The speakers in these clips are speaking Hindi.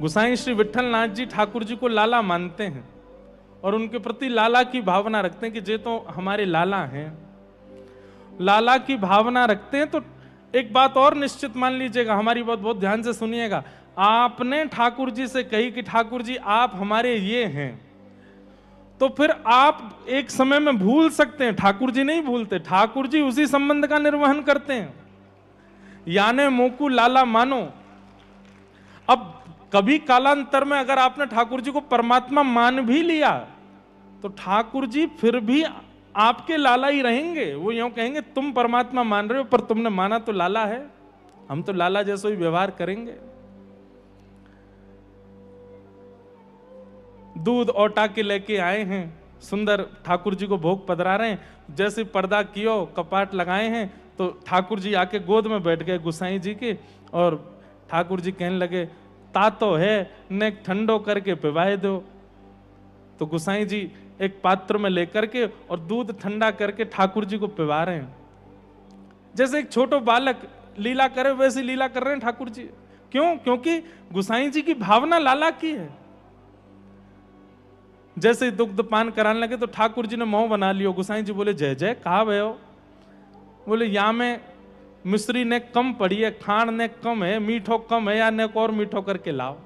गोसाई श्री विठल नाथ जी ठाकुर जी को लाला मानते हैं और उनके प्रति लाला की भावना रखते हैं कि जे तो हमारे लाला हैं, लाला की भावना रखते हैं। तो एक बात और निश्चित मान लीजिएगा, हमारी बात बहुत ध्यान से सुनिएगा। आपने ठाकुर जी से कही कि ठाकुर जी आप हमारे ये हैं, तो फिर आप एक समय में भूल सकते हैं, ठाकुर जी नहीं भूलते। ठाकुर जी उसी संबंध का निर्वहन करते हैं। याने मोकू लाला मानो। अब कभी कालांतर में अगर आपने ठाकुर जी को परमात्मा मान भी लिया तो ठाकुर जी फिर भी आपके लाला ही रहेंगे। वो यूं कहेंगे तुम परमात्मा मान रहे हो पर तुमने माना तो लाला है, हम तो लाला जैसा ही व्यवहार करेंगे। दूध औटा के लेके आए हैं, सुंदर ठाकुर जी को भोग पधरा रहे हैं। जैसे पर्दा कियो कपाट लगाए हैं तो ठाकुर जी आके गोद में बैठ गए गोसाई जी के, और ठाकुर जी कहने लगे तातो है ने ठंडो करके पिवाए दो। तो गोसाई जी एक पात्र में लेकर के और दूध ठंडा करके ठाकुर जी को पिवा रहे हैं। जैसे एक छोटो बालक लीला करे वैसी लीला कर रहे हैं ठाकुर जी। क्यों? क्योंकि गोसाई जी की भावना लाला की है। जैसे ही दुग्ध पान कराने लगे तो ठाकुर जी ने मोह बना लियो। गोसाई जी बोले जय जय कहा भयो? बोले या में मिश्री ने कम पड़ी है, खाण ने कम है, मीठो कम है, या ने और मीठो करके लाओ।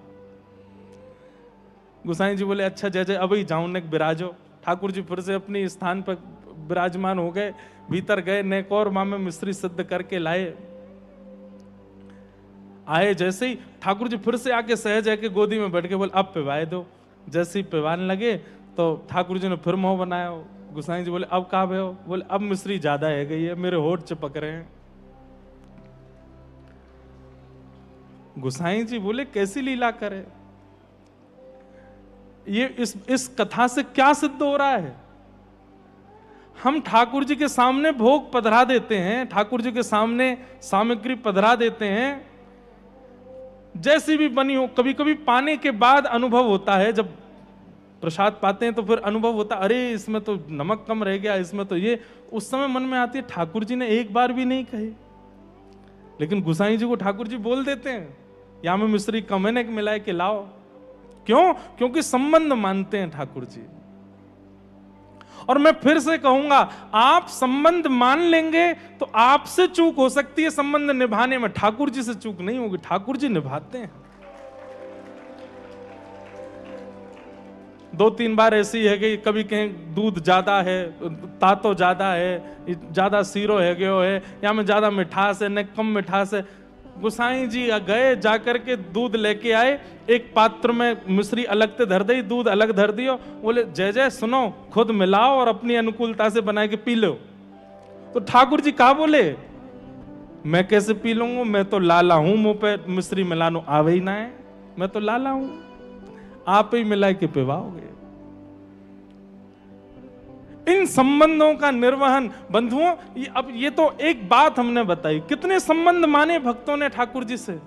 गोसाई जी बोले अच्छा जय जय अब ही जाऊं ने विराजो। ठाकुर जी फिर से अपनी स्थान पर विराजमान हो गए, भीतर गए, नेक और माँ में मिश्री सिद्ध करके लाए। आए जैसे ही ठाकुर जी फिर से आके सहज है के गोदी में बैठ के बोले अब पिवाए दो। जैसे ही पिवाने लगे तो ठाकुर जी ने फिर मोह बनाया। गोसाई जी बोले अब कहा भयो? बोले अब मिश्री ज्यादा है गई है, मेरे होठ चिपक रहे हैं। गोसाई जी बोले कैसी लीला करे? ये इस कथा से क्या सिद्ध हो रहा है? हम ठाकुर जी के सामने भोग पधरा देते हैं, ठाकुर जी के सामने सामग्री पधरा देते हैं, जैसी भी बनी हो। कभी कभी पाने के बाद अनुभव होता है, जब प्रसाद पाते हैं तो फिर अनुभव होता है अरे इसमें तो नमक कम रह गया, इसमें तो ये। उस समय मन में आती है ठाकुर जी ने एक बार भी नहीं कहे, लेकिन गोसाई जी को ठाकुर जी बोल देते हैं या में मिश्री कम है ने मिलाए के लाओ। क्यों? क्योंकि संबंध मानते हैं ठाकुर जी। और मैं फिर से कहूंगा आप संबंध मान लेंगे तो आपसे चूक हो सकती है संबंध निभाने में, ठाकुर जी से चूक नहीं होगी। ठाकुर जी निभाते हैं। 2-3 बार ऐसी है कि कभी कहें दूध ज्यादा है, तातो ज्यादा है, ज्यादा सीरो है गयो है, या में ज्यादा मिठास है, न कम मिठास है। गोसाई जी गए, जाकर के दूध लेके आए, एक पात्र में मिश्री अलग से धर दी, दूध अलग धर दियो। बोले जय जय सुनो, खुद मिलाओ और अपनी अनुकूलता से बना के पी लो। तो ठाकुर जी कहा बोले मैं कैसे पी लूंगा, मैं तो लाला हूं, मुंह पे मिश्री मिलानो आवे ही ना है, मैं तो लाला हूं, आप ही मिला के पिवाओगे। इन संबंधों का निर्वहन बंधुओं, अब ये तो एक बात हमने बताई, कितने संबंध माने भक्तों ने ठाकुर जी से,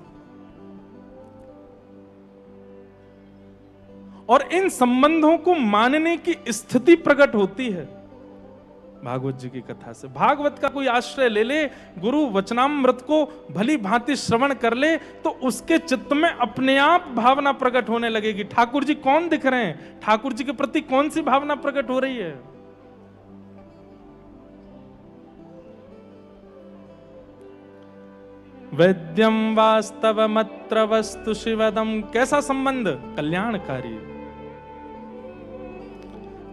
और इन संबंधों को मानने की स्थिति प्रकट होती है भागवत जी की कथा से। भागवत का कोई आश्रय ले ले, गुरु वचनामृत को भली भांति श्रवण कर ले, तो उसके चित्त में अपने आप भावना प्रकट होने लगेगी। ठाकुर जी कौन दिख रहे हैं, ठाकुर जी के प्रति कौन सी भावना प्रकट हो रही है। वैद्यम वास्तवमत्र वस्तु शिवदम, कैसा संबंध? कल्याणकारी।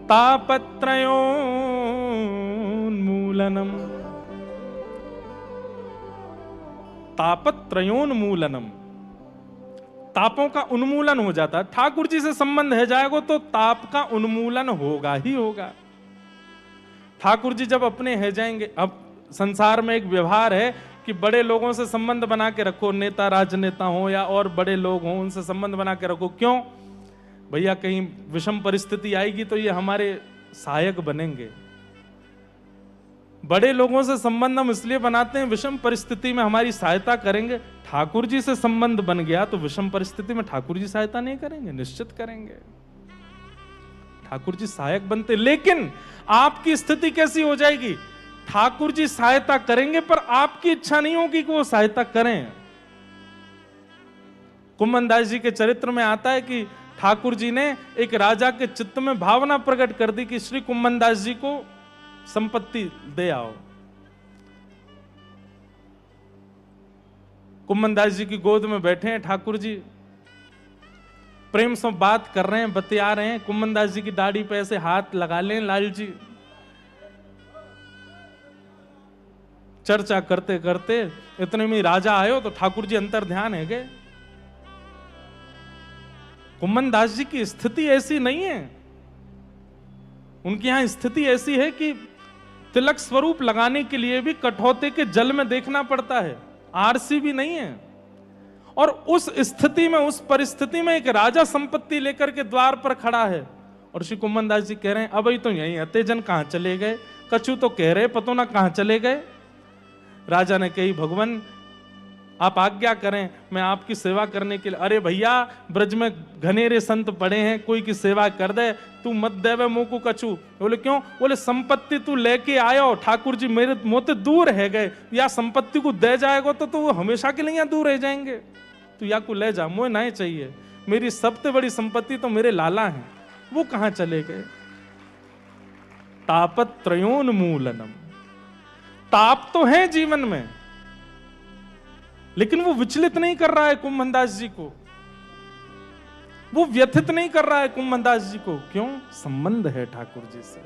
तापत्रयोन्मूलनम, तापत्रयोन्मूलनम, तापों का उन्मूलन हो जाता है। ठाकुर जी से संबंध है जाएगा तो ताप का उन्मूलन होगा ही होगा। ठाकुर जी जब अपने है जाएंगे, अब संसार में एक व्यवहार है कि बड़े लोगों से संबंध बना के रखो, नेता राजनेता हो या और बड़े लोग हों, उनसे संबंध बना के रखो। क्यों भैया? कहीं विषम परिस्थिति आएगी तो ये हमारे सहायक बनेंगे। बड़े लोगों से संबंध हम इसलिए बनाते हैं, विषम परिस्थिति में हमारी सहायता करेंगे। ठाकुर जी से संबंध बन गया तो विषम परिस्थिति में ठाकुर जी सहायता नहीं करेंगे? निश्चित करेंगे। ठाकुर जी सहायक बनते, लेकिन आपकी स्थिति कैसी हो जाएगी? ठाकुर जी सहायता करेंगे पर आपकी इच्छा नहीं होगी कि वो सहायता करें। कुम्भनदास जी के चरित्र में आता है कि ठाकुर जी ने एक राजा के चित्त में भावना प्रकट कर दी कि श्री कुम्भनदास जी को संपत्ति दे आओ। कुम्भनदास जी की गोद में बैठे हैं ठाकुर जी, प्रेम से बात कर रहे हैं, बतिया रहे हैं। कुम्भनदास जी की दाढ़ी पे ऐसे हाथ लगा लें लाल जी। चर्चा करते करते इतने में राजा आयो तो ठाकुर जी अंतर ध्यान है गए। कुम्भनदास जी की स्थिति ऐसी नहीं है, उनकी यहां स्थिति ऐसी है कि तिलक स्वरूप लगाने के लिए भी कठौते के जल में देखना पड़ता है, आरसी भी नहीं है। और उस स्थिति में, उस परिस्थिति में एक राजा संपत्ति लेकर के द्वार पर खड़ा है और श्री कुम्भनदास जी कह रहे हैं अब तो यहीं अतेजन कहां चले गए, कछु तो कह रहे पतो ना कहां चले गए। राजा ने कही भगवान आप आज्ञा करें, मैं आपकी सेवा करने के लिए। अरे भैया ब्रज में घनेरे संत पड़े हैं, कोई की सेवा कर दे, तू मत देवे मुंह को कछु। बोले क्यों? बोले संपत्ति तू लेके आयो, ठाकुर जी मेरे मोते दूर है गए, या संपत्ति को दे जाएगा तो वो हमेशा के लिए यहाँ दूर रह जाएंगे, तू या को ले जा, मुझे नहीं चाहिए। मेरी सबसे बड़ी संपत्ति तो मेरे लाला हैं, वो कहां चले गए। तापत्रयोन्मूलनम, ताप तो है जीवन में, लेकिन वो विचलित नहीं कर रहा है कुम्भनदास जी को, वो व्यथित नहीं कर रहा है कुम्भनदास जी को। क्यों? संबंध है ठाकुर जी से।